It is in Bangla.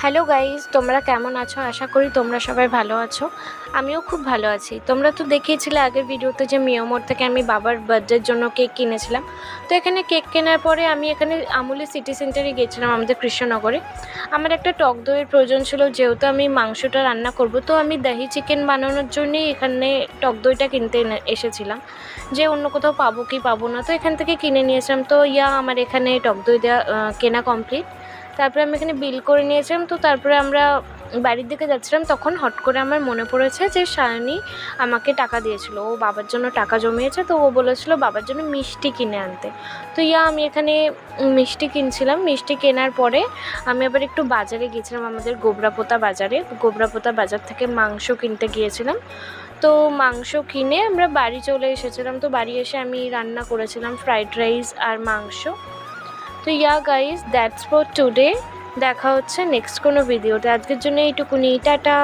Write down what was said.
হ্যালো গাইজ, তোমরা কেমন আছো? আশা করি তোমরা সবাই ভালো আছো। আমিও খুব ভালো আছি। তোমরা তো দেখিয়েছিলে আগের ভিডিওতে যে মিয়ামোর থেকে আমি বাবার বার্থডের জন্য কেক কিনেছিলাম। তো এখানে কেক কেনার পরে আমি এখানে আমুলের সিটি সেন্টারে গিয়েছিলাম, আমাদের কৃষ্ণনগরে। আমার একটা টক দইয়ের প্রয়োজন ছিল, যেহেতু আমি মাংসটা রান্না করব। তো আমি দহি চিকেন বানানোর জন্যই এখানে টক দইটা কিনতে এসেছিলাম, যে অন্য কোথাও পাবো কি পাবো না। তো এখান থেকে কিনে নিয়েছিলাম। তো আমার এখানে টক দই দেওয়া কেনা কমপ্লিট। তারপরে আমি এখানে বিল করে নিয়েছিলাম। তো তারপরে আমরা বাড়ির দিকে যাচ্ছিলাম, তখন হট করে আমার মনে পড়েছে যে সায়নী আমাকে টাকা দিয়েছিল, ও বাবার জন্য টাকা জমিয়েছে। তো ও বলেছিল বাবার জন্য মিষ্টি কিনে আনতে। তো আমি এখানে মিষ্টি কিনছিলাম। মিষ্টি কেনার পরে আমি আবার একটু বাজারে গিয়েছিলাম, আমাদের গোবরাপোতা বাজারে। গোবরাপোতা বাজার থেকে মাংস কিনতে গিয়েছিলাম। তো মাংস কিনে আমরা বাড়ি চলে এসেছিলাম। তো বাড়ি এসে আমি রান্না করেছিলাম ফ্রাইড রাইস আর মাংস। তো গাইজ, দ্যাটস ফর টুডে। দেখা হচ্ছে নেক্সট কোনো ভিডিওতে। আজকের জন্য এইটুকুনি, টাটা।